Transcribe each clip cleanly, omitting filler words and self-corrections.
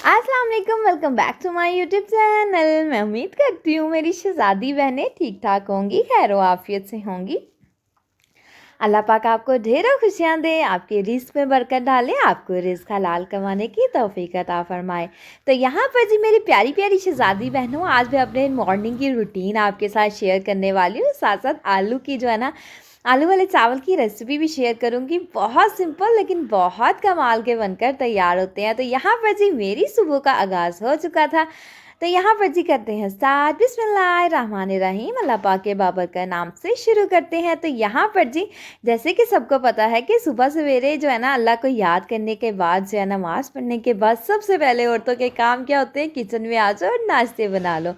अस्सलाम वालेकुम, welcome back to my YouTube channel. मैं उम्मीद करती हूँ मेरी शहज़ादी बहनें ठीक ठाक होंगी, खैर आफियत से होंगी। अल्लाह पाक आपको ढेरों खुशियाँ दे, आपके रिस्क में बरकत डाले, आपको रिस्क हलाल कमाने की तौफीक अता फरमाए। तो यहाँ पर जी मेरी प्यारी प्यारी शहज़ादी बहनों, आज मैं अपने मॉर्निंग की रूटीन आपके साथ शेयर करने वाली हूँ। साथ साथ आलू की जो है ना, आलू वाले चावल की रेसिपी भी शेयर करूँगी। बहुत सिंपल लेकिन बहुत कमाल के बनकर तैयार होते हैं। तो यहाँ पर जी मेरी सुबह का आगाज़ हो चुका था। तो यहाँ पर जी करते हैं स्टार्ट। बिस्मिल्लाहिर्रहमानिर्रहीम, अल्लाह पाक के बाबर का नाम से शुरू करते हैं। तो यहाँ पर जी जैसे कि सबको पता है कि सुबह सवेरे जो है ना, अल्लाह को याद करने के बाद जो है, नमाज़ पढ़ने के बाद सबसे पहले औरतों के काम क्या होते हैं? किचन में आ जाओ और नाश्ते बना लो।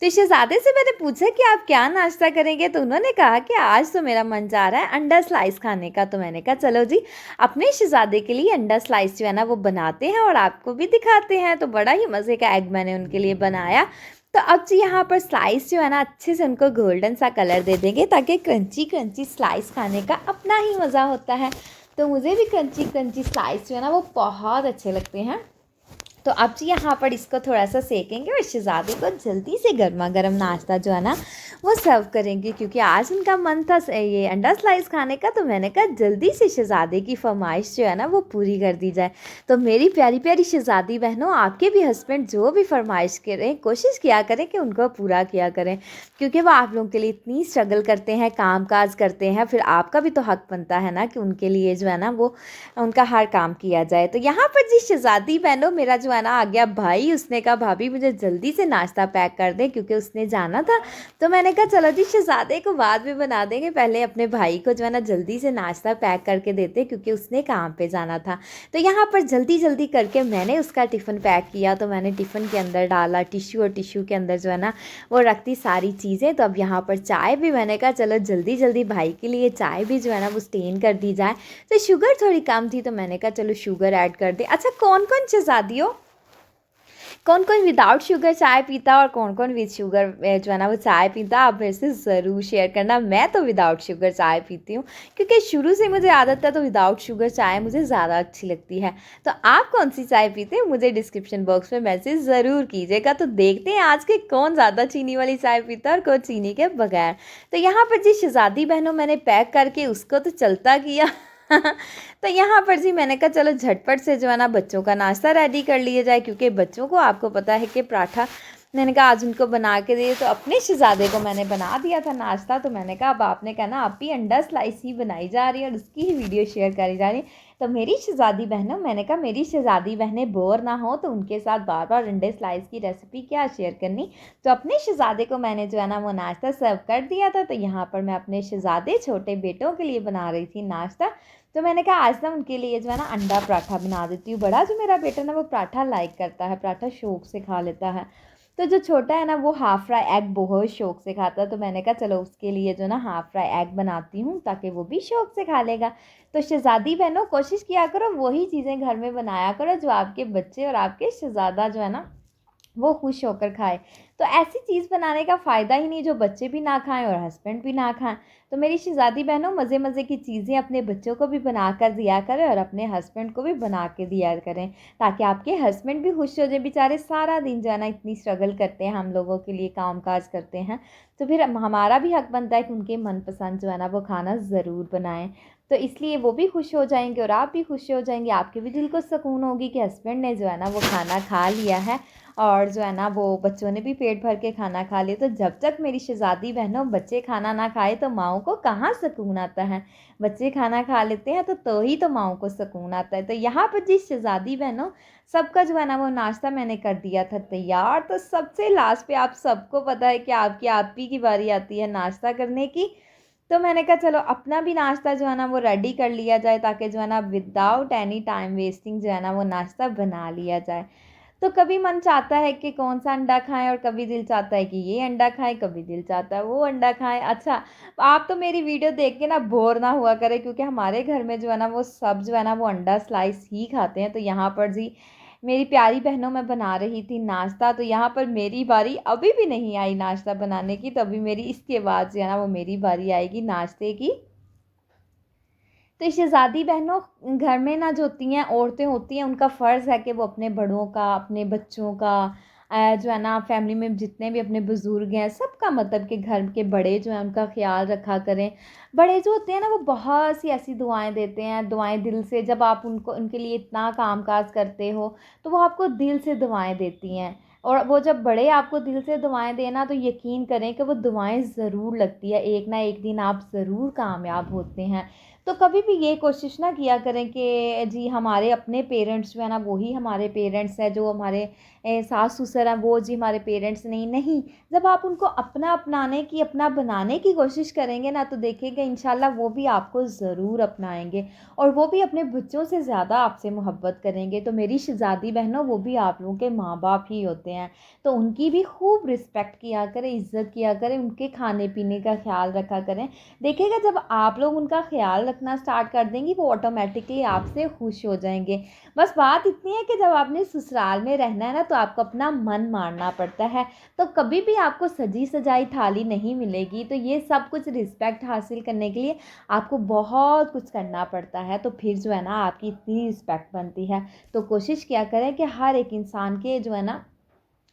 तो शहज़ादे से मैंने पूछा कि आप क्या नाश्ता करेंगे, तो उन्होंने कहा कि आज तो मेरा मन जा रहा है अंडा स्लाइस खाने का। तो मैंने कहा चलो जी, अपने शहज़ादे के लिए अंडा स्लाइस जो है ना वो बनाते हैं और आपको भी दिखाते हैं। तो बड़ा ही मज़े का एग मैंने उनके लिए बनाया। तो अब जी यहाँ पर स्लाइस जो है ना, अच्छे से उनको गोल्डन सा कलर दे देंगे ताकि क्रंची क्रंची स्लाइस खाने का अपना ही मज़ा होता है। तो मुझे भी क्रंची क्रंची स्लाइस जो है ना वो बहुत अच्छे लगते हैं। तो अब जी यहाँ पर इसको थोड़ा सा सेकेंगे और शहज़ादे को जल्दी से गर्मा गर्म नाश्ता जो है ना वो सर्व करेंगे, क्योंकि आज उनका मन था ये अंडा स्लाइस खाने का। तो मैंने कहा जल्दी से शहज़ादे की फरमाइश जो है ना वो पूरी कर दी जाए। तो मेरी प्यारी प्यारी शहज़ादी बहनों, आपके भी हस्बैंड जो भी फरमाइश करें, कोशिश किया करें कि उनको पूरा किया करें, क्योंकि वो आप लोगों के लिए इतनी स्ट्रगल करते हैं, काम काज करते हैं। फिर आपका भी तो हक बनता है ना कि उनके लिए जो है ना वो उनका हर काम किया जाए। तो यहाँ पर जी शहज़ादी बहनों, मेरा जो है ना आ गया भाई। उसने कहा भाभी मुझे जल्दी से नाश्ता पैक कर दे, क्योंकि उसने जाना था। तो मैंने कहा चलो जी, शहज़ादे को बाद में बना देंगे, पहले अपने भाई को जो है ना जल्दी से नाश्ता पैक करके देते, क्योंकि उसने काम पे जाना था। तो यहाँ पर जल्दी जल्दी करके मैंने उसका टिफ़िन पैक किया। तो मैंने टिफ़िन के अंदर डाला टिश्यू, और टिश्यू के अंदर जो है ना वो रखती सारी चीज़ें। तो अब यहाँ पर चाय भी मैंने कहा चलो जल्दी जल्दी भाई के लिए चाय भी जो है ना वो स्टेन कर दी जाए। तो शुगर थोड़ी कम थी, तो मैंने कहा चलो शुगर ऐड कर दे। अच्छा, कौन कौन शहज़ादी हो, कौन कौन विदाउट शुगर चाय पीता और कौन कौन विद शुगर जो है ना वो चाय पीता, आप मेरे से ज़रूर शेयर करना। मैं तो विदाउट शुगर चाय पीती हूँ, क्योंकि शुरू से मुझे आदत है। तो विदाउट शुगर चाय मुझे ज़्यादा अच्छी लगती है। तो आप कौन सी चाय पीते हैं, मुझे डिस्क्रिप्शन बॉक्स में मैसेज ज़रूर कीजिएगा। तो देखते हैं आज के कौन ज़्यादा चीनी वाली चाय पीता है और कौन चीनी के बगैर। तो यहाँ पर जी शहज़ादी बहनों, मैंने पैक करके उसको तो चलता किया। तो यहाँ पर जी मैंने कहा चलो झटपट से जो है ना बच्चों का नाश्ता रेडी कर लिया जाए, क्योंकि बच्चों को आपको पता है कि पराठा मैंने कहा आज उनको बना के दिए। तो अपने शहज़ादे को मैंने बना दिया था नाश्ता। तो मैंने कहा अब आपने कहा ना आप भी अंडा स्लाइस ही बनाई जा रही है और उसकी ही वीडियो शेयर करी जा रही है। तो मेरी शहज़ादी बहनों, मैंने कहा मेरी शहज़ादी बहनें बोर ना हो, तो उनके साथ बार बार अंडे स्लाइस की रेसिपी क्या शेयर करनी। तो अपने शहज़ादे को मैंने जो है ना वो नाश्ता सर्व कर दिया था। तो यहाँ पर मैं अपने शहज़ादे छोटे बेटों के लिए बना रही थी नाश्ता। तो मैंने कहा आज ना उनके लिए जो है ना अंडा पराठा बना देती हूँ। बड़ा जो मेरा बेटा ना वो पराठा लाइक करता है, पराठा शौक से खा लेता है। तो जो छोटा है ना वो हाफ़ फ्राई एग बहुत शौक से खाता है। तो मैंने कहा चलो उसके लिए जो ना हाफ़ फ्राई एग बनाती हूँ, ताकि वो भी शौक से खा लेगा। तो शहज़ादी बहनों, कोशिश किया करो वही चीज़ें घर में बनाया करो जो आपके बच्चे और आपके शहज़ादा जो है ना वो खुश होकर खाए। तो ऐसी चीज़ बनाने का फ़ायदा ही नहीं जो बच्चे भी ना खाएं और हस्बैंड भी ना खाएं। तो मेरी शहज़ादी बहनों, मज़े मज़े की चीज़ें अपने बच्चों को भी बना कर दिया करें और अपने हस्बैंड को भी बना के दिया करें, ताकि आपके हस्बैंड भी खुश हो जाए। बेचारे सारा दिन जो है ना इतनी स्ट्रगल करते हैं, हम लोगों के लिए काम काज करते हैं। तो फिर हमारा भी हक बनता है कि उनके मनपसंद जो है ना वो खाना ज़रूर बनाएं। तो इसलिए वो भी खुश हो जाएंगे और आप भी खुश हो जाएंगे। आपके भी दिल को सुकून होगी कि हस्बैंड ने जो है ना वो खाना खा लिया है, और जो है ना वो बच्चों ने भी पेट भर के खाना खा लिया। तो जब तक मेरी शहज़ादी बहनों बच्चे खाना ना खाए तो माँओं को कहाँ सुकून आता है। बच्चे खाना खा लेते हैं तो ही तो माँओं को सुकून आता है। तो यहाँ पर जी शहज़ादी बहनों, सबका जो है ना वो नाश्ता मैंने कर दिया था तैयार। तो सबसे लास्ट पे आप सबको पता है कि आपकी आप ही की बारी आती है नाश्ता करने की। तो मैंने कहा चलो अपना भी नाश्ता जो है ना वो रेडी कर लिया जाए, ताकि जो है ना विदाउट एनी टाइम वेस्टिंग जो है ना वो नाश्ता बना लिया जाए। तो कभी मन चाहता है कि कौन सा अंडा खाएं और कभी दिल चाहता है कि ये अंडा खाएं, कभी दिल चाहता है वो अंडा खाएं। अच्छा, आप तो मेरी वीडियो देख के ना बोर ना हुआ करें, क्योंकि हमारे घर में जो है ना वो सब जो है ना वो अंडा स्लाइस ही खाते हैं। तो यहाँ पर जी मेरी प्यारी बहनों, मैं बना रही थी नाश्ता। तो यहाँ पर मेरी बारी अभी भी नहीं आई नाश्ता बनाने की, तो अभी मेरी इसके बाद जो है ना वो मेरी बारी आएगी नाश्ते की। तो शहज़ादी बहनों, घर में ना जो होती हैं औरतें होती हैं, उनका फ़र्ज़ है कि वो अपने बड़ों का, अपने बच्चों का, जो है ना फैमिली में जितने भी अपने बुज़ुर्ग हैं सबका, मतलब कि घर के बड़े जो हैं उनका ख़्याल रखा करें। बड़े जो होते हैं ना वो बहुत सी ऐसी दुआएं देते हैं, दुआएं दिल से, जब आप उनको उनके लिए इतना काम काज करते हो तो वो आपको दिल से दुआएं देती हैं। और वो जब बड़े आपको दिल से दुआएं देना, तो यकीन करें कि वो दुआएं ज़रूर लगती है, एक ना एक दिन आप ज़रूर कामयाब होते हैं। तो कभी भी ये कोशिश ना किया करें कि जी हमारे अपने पेरेंट्स जो है ना वही हमारे पेरेंट्स हैं, जो हमारे सास ससुर हैं वो जी हमारे पेरेंट्स नहीं। नहीं, जब आप उनको अपना अपनाने की, अपना बनाने की कोशिश करेंगे ना, तो देखेंगे इंशाल्लाह वो भी आपको ज़रूर अपनाएंगे और वो भी अपने बच्चों से ज़्यादा आपसे मोहब्बत करेंगे। तो मेरी शहज़ादी बहनों, वो भी आप लोगों के माँ बाप ही होते हैं, तो उनकी भी खूब रिस्पेक्ट किया करें, इज़्ज़त किया करें, उनके खाने पीने का ख्याल रखा करें। देखिएगा जब आप लोग उनका ख्याल रखना स्टार्ट कर देंगी, वो ऑटोमेटिकली आपसे खुश हो जाएंगे। बस बात इतनी है कि जब आपने ससुराल में रहना है ना, तो आपको अपना मन मारना पड़ता है, तो कभी भी आपको सजी सजाई थाली नहीं मिलेगी। तो ये सब कुछ रिस्पेक्ट हासिल करने के लिए आपको बहुत कुछ करना पड़ता है, तो फिर जो है ना आपकी इतनी रिस्पेक्ट बनती है। तो कोशिश किया करें कि हर एक इंसान के जो है ना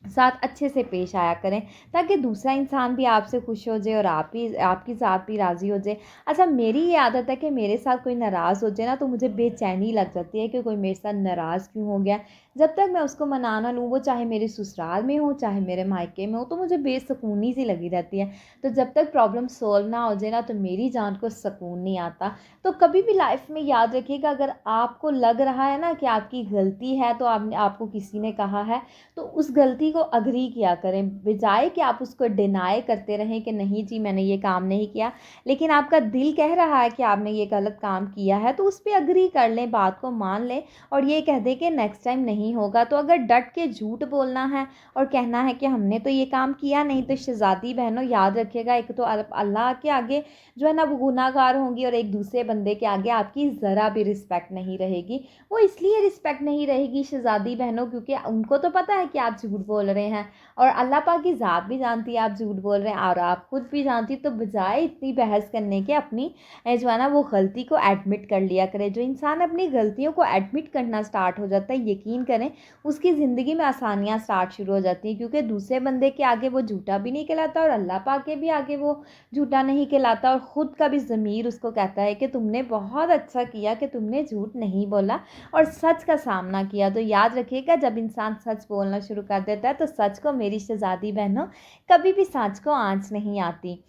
साथ अच्छे से पेश आया करें, ताकि दूसरा इंसान भी आपसे खुश हो जाए और आप भी, आपकी ज़ात भी राज़ी हो जाए। अच्छा, मेरी ये आदत है कि मेरे साथ कोई नाराज़ हो जाए ना, तो मुझे बेचैनी लग जाती है कि कोई मेरे साथ नाराज़ क्यों हो गया। जब तक मैं उसको मना ना लूँ, वो चाहे मेरे ससुराल में हो चाहे मेरे मायके में हो, तो मुझे बेसुकूनी सी लगी रहती है। तो जब तक प्रॉब्लम सॉल्व ना हो जाए ना, तो मेरी जान को सुकून नहीं आता। तो कभी भी लाइफ में याद रखिएगा, अगर आपको लग रहा है ना कि आपकी गलती है, तो आपको किसी ने कहा है, तो उस गलती को अग्री किया करें, बजाय कि आप उसको डिनाई करते रहें कि नहीं जी मैंने ये काम नहीं किया। लेकिन आपका दिल कह रहा है कि आपने ये गलत काम किया है, तो उस पर अग्री कर लें, बात को मान लें और ये कह दें कि नेक्स्ट टाइम नहीं होगा। तो अगर डट के झूठ बोलना है और कहना है कि हमने तो ये काम किया नहीं, तो शहज़ादी बहनों याद रखिएगा, एक तो अल्लाह के आगे जो है ना वो गुनाहगार होंगी, और एक दूसरे बंदे के आगे आपकी ज़रा भी रिस्पेक्ट नहीं रहेगी। वो इसलिए रिस्पेक्ट नहीं रहेगी शहज़ादी बहनों, क्योंकि उनको तो पता है कि आप झूठ बोल रहे हैं, और अल्लाह पाक की ज़ात भी जानती है आप झूठ बोल रहे हैं, और आप खुद भी जानती। तो बजाय इतनी बहस करने के, अपनी जो है ना वो गलती को एडमिट कर लिया करे। जो इंसान अपनी गलतियों को एडमिट करना स्टार्ट हो जाता है, यकीन करें उसकी ज़िंदगी में आसानियाँ स्टार्ट शुरू हो जाती हैं, क्योंकि दूसरे बंदे के आगे वो झूठा भी नहीं कहलाता और अल्लाह पाक के भी आगे वो झूठा नहीं कहलाता, और ख़ुद का भी ज़मीर उसको कहता है कि तुमने बहुत अच्छा किया कि तुमने झूठ नहीं बोला और सच का सामना किया। तो याद रखिएगा, जब इंसान सच बोलना शुरू कर देता है, तो सच को, मेरी शहज़ादी बहनों, कभी भी सच को आँच नहीं आती।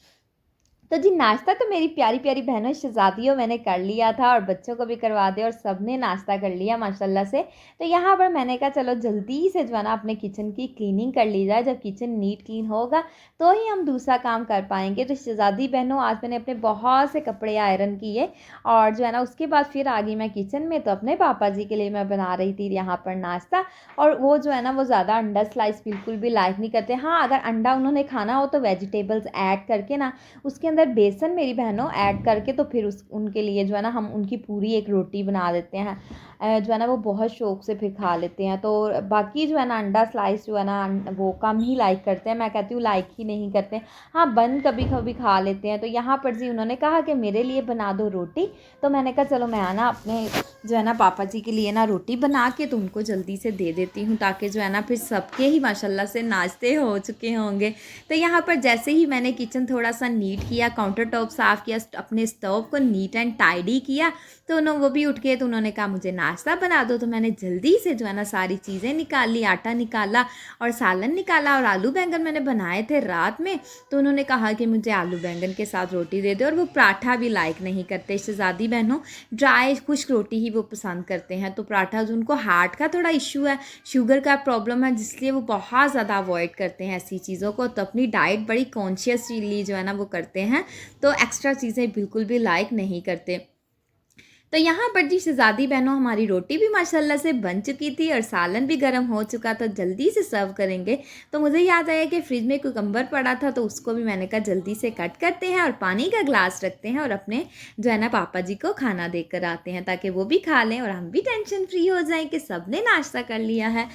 तो जी नाश्ता तो मेरी प्यारी प्यारी बहनों शहज़ादियों मैंने कर लिया था, और बच्चों को भी करवा दिया, और सब ने नाश्ता कर लिया माशाल्लाह से। तो यहाँ पर मैंने कहा चलो जल्दी से जो है ना अपने किचन की क्लीनिंग कर ली जाए। जब किचन नीट क्लीन होगा तो ही हम दूसरा काम कर पाएंगे। तो शहज़ादी बहनों, आज मैंने अपने बहुत से कपड़े आयरन किए, और जो है ना उसके बाद फिर आ गई मैं किचन में। तो अपने पापा जी के लिए मैं बना रही थी यहाँ पर नाश्ता, और वो जो है ना वो ज़्यादा अंडा स्लाइस बिल्कुल भी लाइक नहीं करते। हाँ, अगर अंडा उन्होंने खाना हो तो वेजिटेबल्स ऐड करके ना उसके अंदर बेसन मेरी बहनों ऐड करके, तो फिर उनके लिए जो है ना हम उनकी पूरी एक रोटी बना देते हैं। जो है ना वो बहुत शौक़ से फिर खा लेते हैं। तो बाकी जो है ना अंडा स्लाइस जो है ना वो कम ही लाइक करते हैं, मैं कहती हूँ लाइक ही नहीं करते। हाँ, बन कभी कभी खा लेते हैं। तो यहाँ पर जी उन्होंने कहा कि मेरे लिए बना दो रोटी, तो मैंने कहा चलो मैं ना अपने जो है ना पापा जी के लिए ना रोटी बना के तो उनको जल्दी से दे देती हूँ, ताकि जो है ना फिर सबके ही माशाल्लाह से नाश्ते हो चुके होंगे। तो यहाँ पर जैसे ही मैंने किचन थोड़ा सा नीट किया, काउंटर टॉप साफ़ किया, अपने स्टोव को नीट एंड टाइडी किया, तो वो भी उठ गए। तो उन्होंने कहा मुझे नाश्ता बना दो। तो मैंने जल्दी से जो है ना सारी चीज़ें निकाल ली, आटा निकाला और सालन निकाला, और आलू बैंगन मैंने बनाए थे रात में। तो उन्होंने कहा कि मुझे आलू बैंगन के साथ रोटी दे दो, और वो पराठा भी लाइक नहीं करते शहज़ादी बहनों, ड्राई खुश्क रोटी ही वो पसंद करते हैं। तो पराठा, जो उनको हार्ट का थोड़ा इशू है, शुगर का प्रॉब्लम है, जिसलिए वो बहुत ज़्यादा अवॉइड करते हैं ऐसी चीज़ों को। तो अपनी डाइट बड़ी कॉन्शियसली जो है ना वो करते हैं, तो एक्स्ट्रा चीज़ें बिल्कुल भी लाइक नहीं करते। तो यहाँ पर जी शहज़ादी बहनों, हमारी रोटी भी माशाल्लाह से बन चुकी थी और सालन भी गर्म हो चुका था, जल्दी से सर्व करेंगे। तो मुझे याद आया कि फ्रिज में कुकम्बर पड़ा था, तो उसको भी मैंने कहा जल्दी से कट करते हैं और पानी का ग्लास रखते हैं, और अपने जो है ना पापा जी को खाना देकर आते हैं, ताकि वो भी खा लें और हम भी टेंशन फ्री हो जाएं कि सब ने नाश्ता कर लिया है।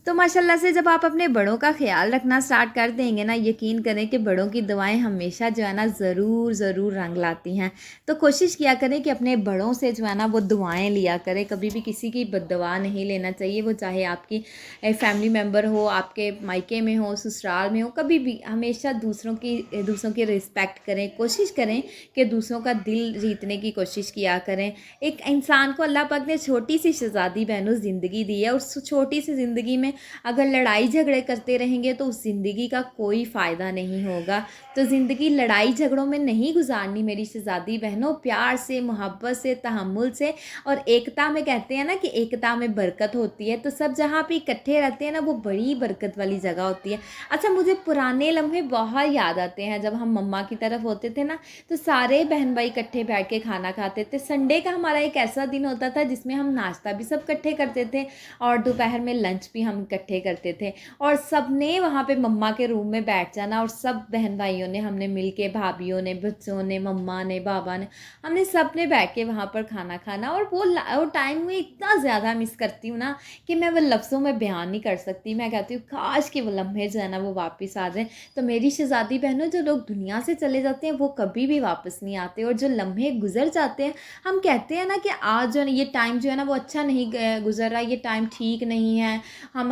तो माशाल्लाह से जब आप अपने बड़ों का ख्याल रखना स्टार्ट कर देंगे ना, यकीन करें कि बड़ों की दुआएं हमेशा जो है ना ज़रूर ज़रूर रंग लाती हैं। तो कोशिश किया करें कि अपने बड़ों से जो है ना वो दुआएं लिया करें, कभी भी किसी की बद्दुआ नहीं लेना चाहिए, वो चाहे आपकी फैमिली मेम्बर हो, आपके मायके में हो, ससुराल में हो, कभी भी हमेशा दूसरों की रिस्पेक्ट करें, कोशिश करें कि दूसरों का दिल जीतने की कोशिश किया करें। एक इंसान को अल्लाह पाक ने छोटी सी शहज़ादी बहनों ज़िंदगी दी है, और उस छोटी सी ज़िंदगी में अगर लड़ाई झगड़े करते रहेंगे तो उस ज़िंदगी का कोई फ़ायदा नहीं होगा। तो ज़िंदगी लड़ाई झगड़ों में नहीं गुजारनी मेरी शहज़ादी बहनों, प्यार से, मोहब्बत से, तहम्मुल से और एकता में। कहते हैं ना कि एकता में बरकत होती है, तो सब जहाँ पे इकट्ठे रहते हैं ना वो बड़ी बरकत वाली जगह होती है। अच्छा, मुझे पुराने लम्हे बहुत याद आते हैं, जब हम मम्मा की तरफ होते थे ना तो सारे बहन भाई इकट्ठे बैठ के खाना खाते थे। संडे का हमारा एक ऐसा दिन होता था जिसमें हम नाश्ता भी सब इकट्ठे करते थे और दोपहर में लंच भी हम इकट्ठे करते थे, और सब ने वहाँ पे मम्मा के रूम में बैठ जाना, और सब बहन भाइयों ने, हमने मिल के, भाभीियों ने, बच्चों ने, मम्मा ने, बाबा ने, हमने सब ने बैठ के वहाँ पर खाना खाना। और वो टाइम में इतना ज़्यादा मिस करती हूँ ना कि मैं वो लफ्ज़ों में बयान नहीं कर सकती। मैं कहती हूँ काश कि वो लम्हे जो है ना वो वापस आ जाए। तो मेरी शहज़ादी बहनों, जो लोग दुनिया से चले जाते हैं वो कभी भी वापस नहीं आते, और जो लम्हे गुजर जाते हैं, हम कहते हैं ना कि आज जो है ये टाइम जो है ना वो अच्छा नहीं गुजर रहा, ये टाइम ठीक नहीं है,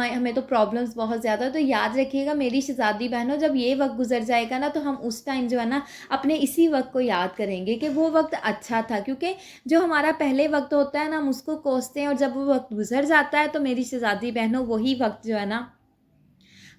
हमें तो प्रॉब्लम्स बहुत ज़्यादा। तो याद रखिएगा मेरी शहज़ादी बहनों, जब ये वक्त गुजर जाएगा ना तो हम उस टाइम जो है ना अपने इसी वक्त को याद करेंगे कि वो वक्त अच्छा था, क्योंकि जो हमारा पहले वक्त होता है ना हम उसको कोसते हैं, और जब वो वक्त गुजर जाता है तो मेरी शहज़ादी बहनों वही वक्त जो है ना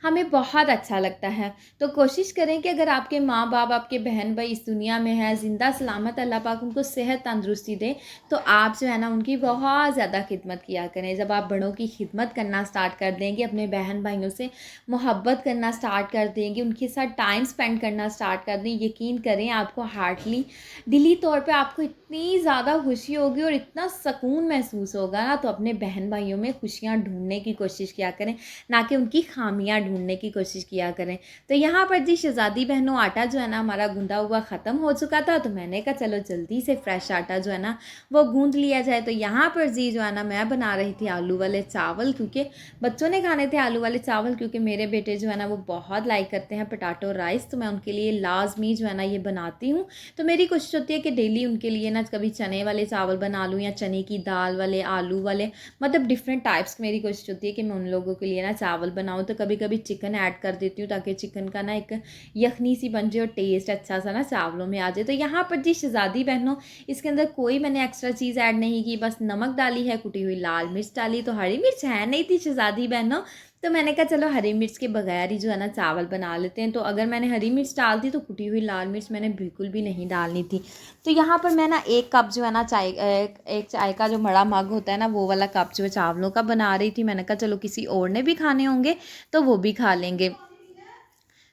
हमें बहुत अच्छा लगता है। तो कोशिश करें कि अगर आपके माँ बाप, आपके बहन भाई इस दुनिया में हैं, ज़िंदा सलामत, अल्लाह पाक उनको सेहत तंदुरुस्ती दे, तो आप जो है ना उनकी बहुत ज़्यादा खिदमत किया करें। जब आप बड़ों की खिदमत करना स्टार्ट कर देंगे, अपने बहन भाइयों से मोहब्बत करना स्टार्ट कर देंगे, उनके साथ टाइम स्पेंड करना स्टार्ट कर दें, यकीन करें आपको हार्टली, दिली तौर पर आपको इतनी ज़्यादा खुशी होगी और इतना सुकून महसूस होगा ना। तो अपने बहन भाइयों में खुशियाँ ढूंढने की कोशिश किया करें, ना कि उनकी खामियां ढूंढने की कोशिश किया करें। तो यहाँ पर जी शहज़ादी बहनों, आटा जो है ना हमारा गूंदा हुआ ख़त्म हो चुका था, तो मैंने कहा चलो जल्दी से फ्रेश आटा जो है ना वो गूंद लिया जाए। तो यहाँ पर जी जो है ना मैं बना रही थी आलू वाले चावल, क्योंकि बच्चों ने खाने थे आलू वाले चावल, क्योंकि मेरे बेटे जो है ना वो बहुत लाइक करते हैं पोटैटो राइस, तो मैं उनके लिए लाजमी जो है ना ये बनाती हूँ। तो मेरी कोशिश होती है कि डेली उनके लिए ना कभी चने वाले चावल बना लूँ, या चने की दाल वाले, आलू वाले, मतलब डिफरेंट टाइप्स की मेरी कोशिश होती है कि मैं उन लोगों के लिए ना चावल बनाऊँ। तो कभी कभी चिकन ऐड कर देती हूँ, ताकि चिकन का ना एक यखनी सी बन जाए और टेस्ट अच्छा सा ना चावलों में आ जाए। तो यहाँ पर जी शहज़ादी बहनों, इसके अंदर कोई मैंने एक्स्ट्रा चीज़ ऐड नहीं की, बस नमक डाली है, कुटी हुई लाल मिर्च डाली। तो हरी मिर्च है नहीं थी शहज़ादी बहनों, तो मैंने कहा चलो हरी मिर्च के बगैर ही जो है ना चावल बना लेते हैं। तो अगर मैंने हरी मिर्च डाल दी तो कुटी हुई लाल मिर्च मैंने बिल्कुल भी नहीं डालनी थी। तो यहाँ पर मैं ना 1 कप जो है ना एक चाय का जो बड़ा मग होता है ना वो वाला कप जो है चावलों का बना रही थी। मैंने कहा चलो किसी और ने भी खाने होंगे तो वो भी खा लेंगे,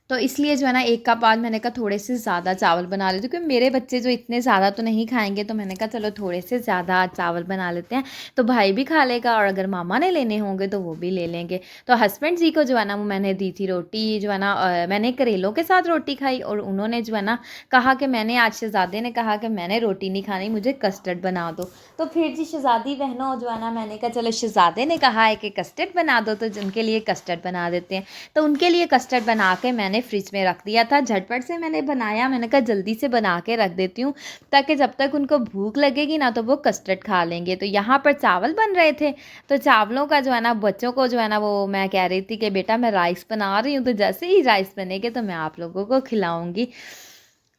तो इसलिए जो है ना 1 कप आज मैंने कहा थोड़े से ज़्यादा चावल बना लेते, क्योंकि मेरे बच्चे जो इतने ज़्यादा तो नहीं खाएंगे, तो मैंने कहा चलो थोड़े से ज़्यादा चावल बना लेते हैं, तो भाई भी खा लेगा और अगर मामा ने लेने होंगे तो वो भी ले लेंगे। तो हस्बैंड जी को जो है ना वो मैंने दी थी रोटी, जो है ना मैंने करेलों के साथ रोटी खाई, और उन्होंने जो है ना कहा कि मैंने आज शहज़ादे ने कहा कि मैंने रोटी नहीं खानी, मुझे कस्टर्ड बना दो। तो फिर जी शहज़ादी बहनों जो है ना मैंने कहा चलो शहज़ादे ने कहा है कि कस्टर्ड बना दो, तो उनके लिए कस्टर्ड बना देते हैं। तो उनके लिए कस्टर्ड बना के मैंने फ्रिज में रख दिया था, झटपट से मैंने बनाया, मैंने कहा जल्दी से बना के रख देती हूँ, ताकि जब तक उनको भूख लगेगी ना तो वो कस्टर्ड खा लेंगे। तो यहाँ पर चावल बन रहे थे, तो चावलों का जो है ना बच्चों को जो है ना वो मैं कह रही थी कि बेटा मैं राइस बना रही हूँ, तो जैसे ही राइस बनेंगे तो मैं आप लोगों को खिलाऊंगी।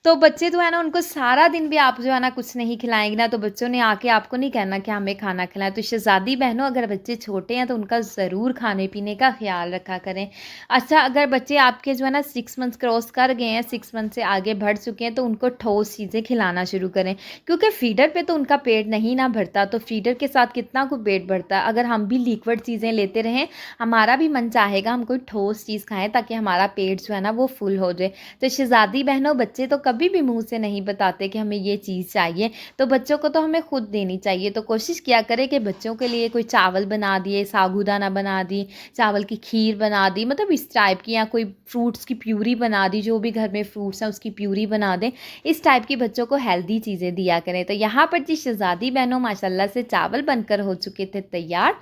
तो बच्चे जो है ना उनको सारा दिन भी आप जो है ना कुछ नहीं खिलाएंगे ना, तो बच्चों ने आके आपको नहीं कहना कि हमें खाना खिलाएं। तो शहज़ादी बहनों, अगर बच्चे छोटे हैं तो उनका ज़रूर खाने पीने का ख्याल रखा करें। अच्छा, अगर बच्चे आपके जो है ना 6 मंथ्स क्रॉस कर गए हैं, 6 मंथ से आगे बढ़ चुके हैं, तो उनको ठोस चीज़ें खिलाना शुरू करें, क्योंकि फीडर पे तो उनका पेट नहीं ना भरता, तो फीडर के साथ कितना को पेट भरता है। अगर हम भी लिक्विड चीज़ें लेते रहें, हमारा भी मन चाहेगा हम कोई ठोस चीज़ खाएँ, ताकि हमारा पेट जो है ना वो फुल हो जाए। तो शहज़ादी बहनों, बच्चे तो कभी भी मुंह से नहीं बताते कि हमें ये चीज़ चाहिए, तो बच्चों को तो हमें खुद देनी चाहिए। तो कोशिश किया करें कि बच्चों के लिए कोई चावल बना दिए, साबूदाना बना दी, चावल की खीर बना दी, मतलब इस टाइप की, या कोई फ्रूट्स की प्यूरी बना दी, जो भी घर में फ्रूट्स हैं उसकी प्यूरी बना दें। इस टाइप की बच्चों को हेल्दी चीज़ें दिया करें। तो यहाँ पर जी शहज़ादी बहनों माशाल्लाह से चावल बनकर हो चुके थे तैयार।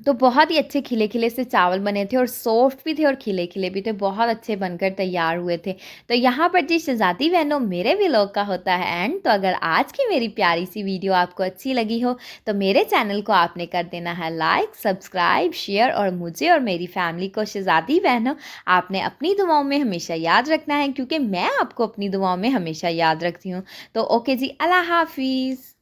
तो बहुत ही अच्छे खिले-खिले से चावल बने थे और सॉफ्ट भी थे और खिले-खिले भी थे, बहुत अच्छे बनकर तैयार हुए थे। तो यहाँ पर जी शहज़ादी बहनों मेरे व्लॉग का होता है एंड। तो अगर आज की मेरी प्यारी-सी वीडियो आपको अच्छी लगी हो, तो मेरे चैनल को आपने कर देना है लाइक, सब्सक्राइब, शेयर और मुझे और मेरी फैमिली को शहज़ादी बहनों आपने अपनी दुआओं में हमेशा याद रखना है, क्योंकि मैं आपको अपनी दुआओं में हमेशा याद रखती हूँ। तो ओके जी, अल्लाह हाफ़िज़।